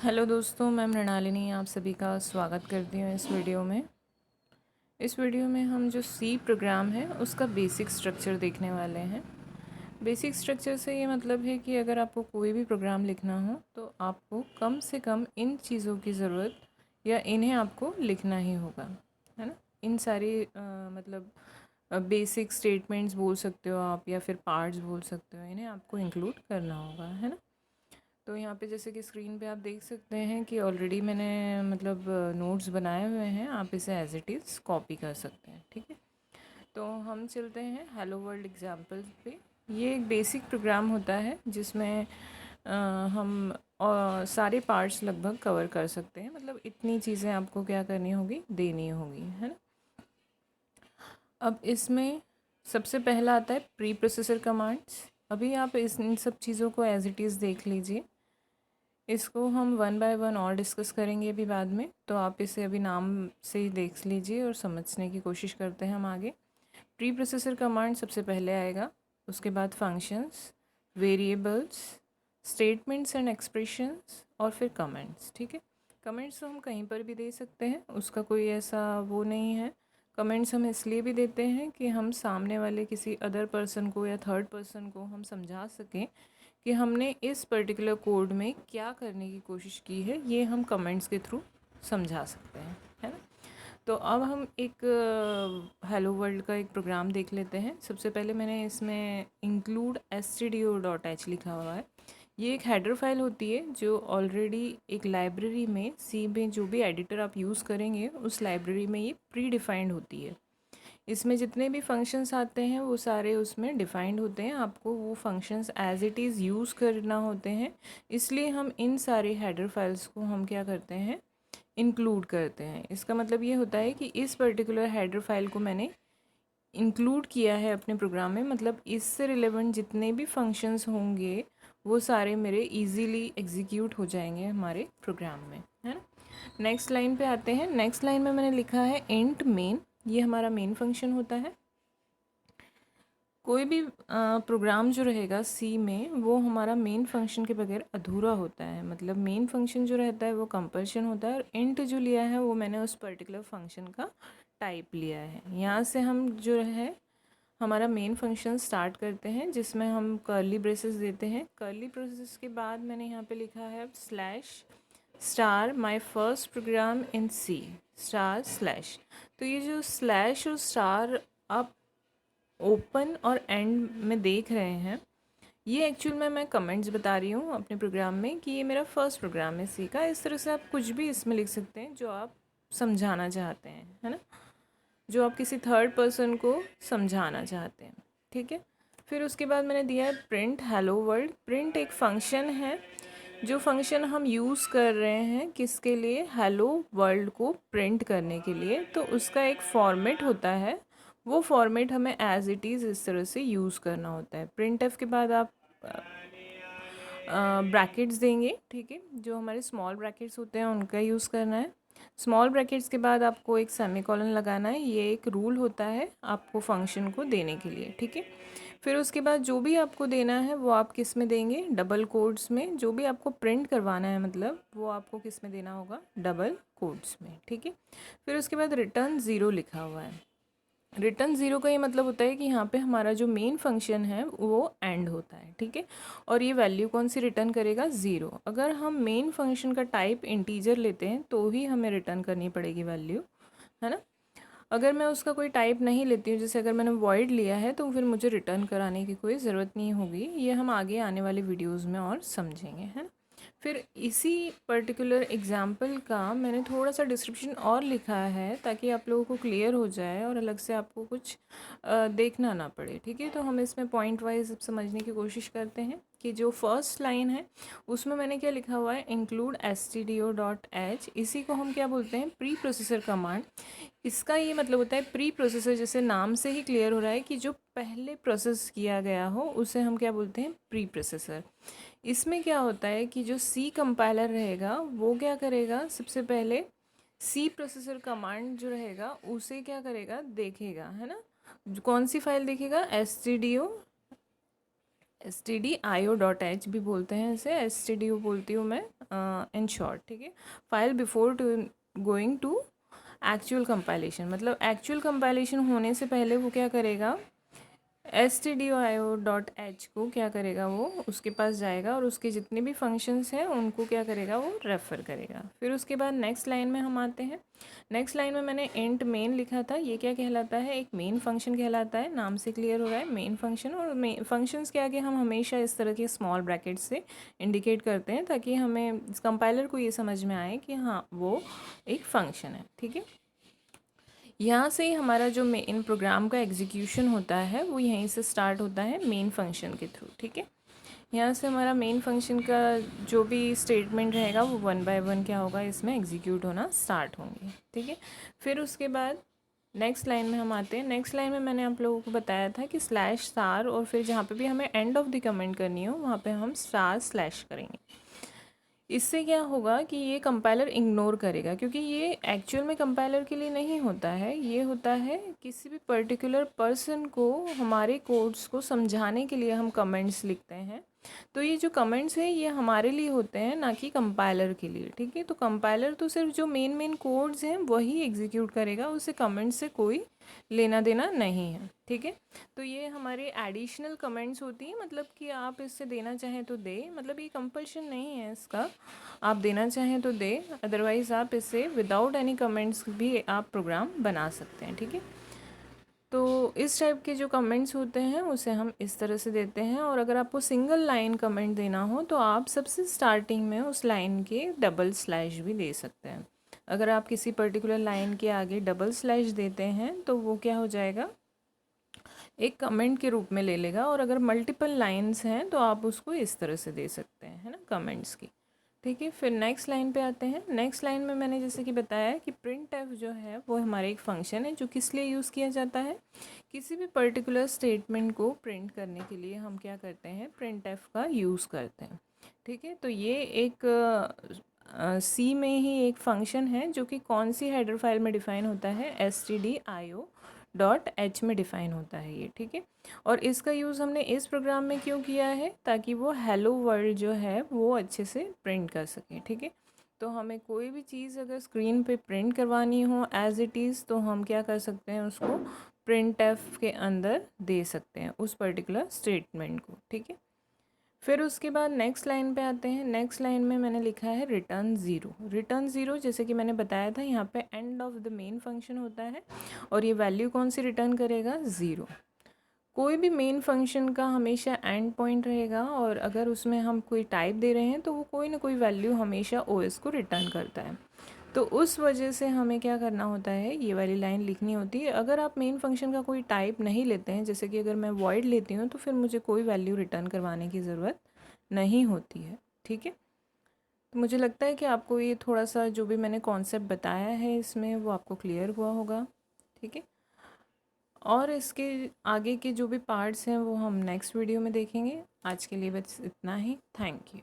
Hello दोस्तों, मैं मृणालिनी आप सभी का स्वागत करती हूँ इस वीडियो में। इस वीडियो में हम जो सी प्रोग्राम है उसका बेसिक स्ट्रक्चर देखने वाले हैं। बेसिक स्ट्रक्चर से ये मतलब है कि अगर आपको कोई भी प्रोग्राम लिखना हो तो आपको कम से कम इन चीज़ों की ज़रूरत या इन्हें आपको लिखना ही होगा, है ना। इन सारी मतलब बेसिक स्टेटमेंट्स बोल सकते हो आप या फिर पार्ट्स बोल सकते हो, इन्हें आपको इंक्लूड करना होगा, है ना। तो यहाँ पे जैसे कि स्क्रीन पे आप देख सकते हैं कि ऑलरेडी मैंने मतलब नोट्स बनाए हुए हैं, आप इसे एज इट इज़ कॉपी कर सकते हैं, ठीक है। तो हम चलते हैं हेलो वर्ल्ड एग्जाम्पल पे। ये एक बेसिक प्रोग्राम होता है जिसमें हम सारे पार्ट्स लगभग कवर कर सकते हैं, मतलब इतनी चीज़ें आपको क्या करनी होगी, देनी होगी, है ना। अब इसमें सबसे पहला आता है प्री प्रोसेसर कमांड्स। अभी आप इन सब चीज़ों को एज इट इज़ देख लीजिए। इसको हम वन बाय वन और डिस्कस करेंगे अभी बाद में, तो आप इसे अभी नाम से ही देख लीजिए और समझने की कोशिश करते हैं हम आगे। प्री प्रोसेसर कमांड सबसे पहले आएगा, उसके बाद functions, variables, statements and expressions और फिर कमेंट्स, ठीक है। कमेंट्स तो हम कहीं पर भी दे सकते हैं, उसका कोई ऐसा वो नहीं है। कमेंट्स हम इसलिए भी देते हैं कि हम सामने वाले किसी अदर पर्सन को या थर्ड पर्सन को हम समझा सकें कि हमने इस पर्टिकुलर कोड में क्या करने की कोशिश की है, ये हम कमेंट्स के थ्रू समझा सकते हैं, है ना। तो अब हम एक हेलो वर्ल्ड का एक प्रोग्राम देख लेते हैं। सबसे पहले मैंने इसमें इंक्लूड stdio.h लिखा हुआ है। ये एक हेडर फाइल होती है जो ऑलरेडी एक लाइब्रेरी में सी में जो भी एडिटर आप यूज़ करेंगे उस लाइब्रेरी में ये प्री डिफाइंड होती है। इसमें जितने भी फंक्शंस आते हैं वो सारे उसमें डिफाइंड होते हैं, आपको वो functions as it is use करना होते हैं। इसलिए हम इन सारे हेडर फाइल्स को हम क्या करते हैं, इंक्लूड करते हैं। इसका मतलब ये होता है कि इस पर्टिकुलर हेडर फाइल को मैंने इंक्लूड किया है अपने प्रोग्राम में, मतलब इससे रिलेवेंट जितने भी फंक्शंस होंगे वो सारे मेरे इजीली एग्जीक्यूट हो जाएंगे हमारे प्रोग्राम में, है ना। नेक्स्ट लाइन पे आते हैं। नेक्स्ट लाइन में मैंने लिखा है इंट मेन, ये हमारा मेन फंक्शन होता है। कोई भी प्रोग्राम जो रहेगा सी में वो हमारा मेन फंक्शन के बगैर अधूरा होता है, मतलब मेन फंक्शन जो रहता है वो कंपल्शन होता है और इंट जो लिया है वो मैंने उस पर्टिकुलर फंक्शन का टाइप लिया है। यहाँ से हम जो है हमारा मेन फंक्शन स्टार्ट करते हैं जिसमें हम कर्ली ब्रेसेस देते हैं। कर्ली ब्रेसेस के बाद मैंने यहाँ पे लिखा है slash star my first program in C star slash. तो ये जो स्लैश और स्टार आप ओपन और एंड में देख रहे हैं, ये एक्चुअल में मैं कमेंट्स बता रही हूँ अपने प्रोग्राम में कि ये मेरा फर्स्ट प्रोग्राम है सी का। इस तरह से आप कुछ भी इसमें लिख सकते हैं जो आप समझाना चाहते हैं, है ना, जो आप किसी थर्ड पर्सन को समझाना चाहते हैं, ठीक है। फिर उसके बाद मैंने दिया है प्रिंट हेलो वर्ल्ड। प्रिंट एक फंक्शन है, जो फंक्शन हम यूज़ कर रहे हैं किसके लिए, हेलो वर्ल्ड को प्रिंट करने के लिए। तो उसका एक फॉर्मेट होता है, वो फॉर्मेट हमें एज इट इज़ इस तरह से यूज़ करना होता है। प्रिंट एफ के बाद आप ब्रैकेट्स देंगे, ठीक है, जो हमारे स्मॉल ब्रैकेट्स होते हैं उनका यूज़ करना है। स्मॉल ब्रैकेट्स के बाद आपको एक सेमीकोलन लगाना है, ये एक रूल होता है आपको फंक्शन को देने के लिए, ठीक है। फिर उसके बाद जो भी आपको देना है वो आप किस में देंगे, डबल कोट्स में। जो भी आपको प्रिंट करवाना है मतलब वो आपको किस में देना होगा, डबल कोट्स में, ठीक है। फिर उसके बाद रिटर्न ज़ीरो लिखा हुआ है। रिटर्न ज़ीरो का ये मतलब होता है कि यहाँ पे हमारा जो मेन फंक्शन है वो एंड होता है, ठीक है। और ये वैल्यू कौन सी रिटर्न करेगा, ज़ीरो। अगर हम मेन फंक्शन का टाइप इंटीजर लेते हैं तो ही हमें रिटर्न करनी पड़ेगी वैल्यू, है ना। अगर मैं उसका कोई टाइप नहीं लेती हूँ, जैसे अगर मैंने वॉइड लिया है तो फिर मुझे रिटर्न कराने की कोई ज़रूरत नहीं होगी। ये हम आगे आने वाले वीडियोज़ में और समझेंगे, है ना। फिर इसी पर्टिकुलर एग्ज़ाम्पल का मैंने थोड़ा सा डिस्क्रिप्शन और लिखा है ताकि आप लोगों को क्लियर हो जाए और अलग से आपको कुछ देखना ना पड़े, ठीक है। तो हम इसमें पॉइंट वाइज समझने की कोशिश करते हैं कि जो फर्स्ट लाइन है उसमें मैंने क्या लिखा हुआ है, इंक्लूड stdio.h। इसी को हम क्या बोलते हैं, प्री प्रोसेसर कमांड। इसका ये मतलब होता है प्री प्रोसेसर, जैसे नाम से ही क्लियर हो रहा है कि जो पहले प्रोसेस किया गया हो उसे हम क्या बोलते हैं, प्री प्रोसेसर। इसमें क्या होता है कि जो सी कंपाइलर रहेगा वो क्या करेगा, सबसे पहले सी प्रोसेसर कमांड जो रहेगा उसे क्या करेगा, देखेगा, है ना। कौन सी फाइल देखेगा, stdio.h भी बोलते हैं इसे, stdio बोलती हूँ मैं, इन शॉर्ट, ठीक है। File before to going to actual compilation, मतलब एक्चुअल कंपाइलेशन होने से पहले वो क्या करेगा, stdio.h को क्या करेगा, वो उसके पास जाएगा और उसके जितने भी फंक्शंस हैं उनको क्या करेगा, वो रेफ़र करेगा। फिर उसके बाद नेक्स्ट लाइन में हम आते हैं। नेक्स्ट लाइन में मैंने इंट मेन लिखा था, ये क्या कहलाता है, एक मेन फंक्शन कहलाता है। नाम से क्लियर हो रहा है, मेन फंक्शन। और मेन फंक्शंस के आगे हम हमेशा इस तरह के स्मॉल ब्रैकेट से इंडिकेट करते हैं ताकि हमें कंपाइलर को ये समझ में आए कि हाँ वो एक फ़ंक्शन है, ठीक है। यहाँ से ही हमारा जो मेन प्रोग्राम का एग्जीक्यूशन होता है वो यहीं से स्टार्ट होता है, मेन फंक्शन के थ्रू, ठीक है। यहाँ से हमारा मेन फंक्शन का जो भी स्टेटमेंट रहेगा वो 1 बाय 1 क्या होगा, इसमें एग्जीक्यूट होना स्टार्ट होंगे, ठीक है। फिर उसके बाद नेक्स्ट लाइन में हम आते हैं। नेक्स्ट लाइन में मैंने आप लोगों को बताया था कि स्लैश स्टार, और फिर जहाँ पे भी हमें एंड ऑफ द कमेंट करनी हो वहाँ पे हम स्टार स्लैश करेंगे। इससे क्या होगा कि ये कंपाइलर इग्नोर करेगा, क्योंकि ये एक्चुअल में कंपाइलर के लिए नहीं होता है, ये होता है किसी भी पर्टिकुलर पर्सन को हमारे कोड्स को समझाने के लिए हम कमेंट्स लिखते हैं। तो ये जो कमेंट्स हैं ये हमारे लिए होते हैं, ना कि कंपाइलर के लिए, ठीक है। तो कंपाइलर तो सिर्फ जो मेन कोड्स हैं वही एग्जीक्यूट करेगा, उसे कमेंट्स से कोई लेना देना नहीं है, ठीक है। तो ये हमारे एडिशनल कमेंट्स होती हैं, मतलब कि आप इससे देना चाहें तो दे, मतलब ये कंपल्शन नहीं है इसका, आप देना चाहें तो दे, अदरवाइज़ आप इससे विदाउट एनी कमेंट्स भी आप प्रोग्राम बना सकते हैं, ठीक है। तो इस टाइप के जो कमेंट्स होते हैं उसे हम इस तरह से देते हैं। और अगर आपको सिंगल लाइन कमेंट देना हो तो आप सबसे स्टार्टिंग में उस लाइन के डबल स्लैश भी दे सकते हैं। अगर आप किसी पर्टिकुलर लाइन के आगे डबल स्लैश देते हैं तो वो क्या हो जाएगा, एक कमेंट के रूप में ले लेगा। और अगर मल्टीपल लाइंस हैं तो आप उसको इस तरह से दे सकते हैं, है ना, कमेंट्स की, ठीक है। फिर नेक्स्ट लाइन पे आते हैं। नेक्स्ट लाइन में मैंने जैसे कि बताया कि प्रिंट एफ जो है वो हमारा एक फंक्शन है जो किस लिए यूज़ किया जाता है, किसी भी पर्टिकुलर स्टेटमेंट को प्रिंट करने के लिए हम क्या करते हैं, प्रिंट एफ का यूज़ करते हैं, ठीक है। तो ये एक सी में ही एक फंक्शन है जो कि कौन सी हेडर फाइल में डिफ़ाइन होता है, stdio.h में डिफ़ाइन होता है ये, ठीक है। और इसका यूज़ हमने इस प्रोग्राम में क्यों किया है, ताकि वो हेलो वर्ल्ड जो है वो अच्छे से प्रिंट कर सके, ठीक है। तो हमें कोई भी चीज़ अगर स्क्रीन पे प्रिंट करवानी हो एज इट इज़ तो हम क्या कर सकते हैं, उसको प्रिंट एफ के अंदर दे सकते हैं उस पर्टिकुलर स्टेटमेंट को, ठीक है। फिर उसके बाद नेक्स्ट लाइन पे आते हैं। नेक्स्ट लाइन में मैंने लिखा है रिटर्न ज़ीरो। रिटर्न ज़ीरो जैसे कि मैंने बताया था, यहाँ पे end of the main function होता है और ये वैल्यू कौन सी रिटर्न करेगा, ज़ीरो। कोई भी मेन फंक्शन का हमेशा एंड पॉइंट रहेगा और अगर उसमें हम कोई टाइप दे रहे हैं तो वो कोई ना कोई वैल्यू हमेशा ओएस को रिटर्न करता है। तो उस वजह से हमें क्या करना होता है, ये वाली लाइन लिखनी होती है। अगर आप मेन फंक्शन का कोई टाइप नहीं लेते हैं, जैसे कि अगर मैं वॉइड लेती हूँ तो फिर मुझे कोई वैल्यू रिटर्न करवाने की ज़रूरत नहीं होती है, ठीक है। तो मुझे लगता है कि आपको ये थोड़ा सा जो भी मैंने कॉन्सेप्ट बताया है इसमें वो आपको क्लियर हुआ होगा, ठीक है। और इसके आगे के जो भी पार्ट्स हैं वो हम नेक्स्ट वीडियो में देखेंगे। आज के लिए बस इतना ही। Thank you.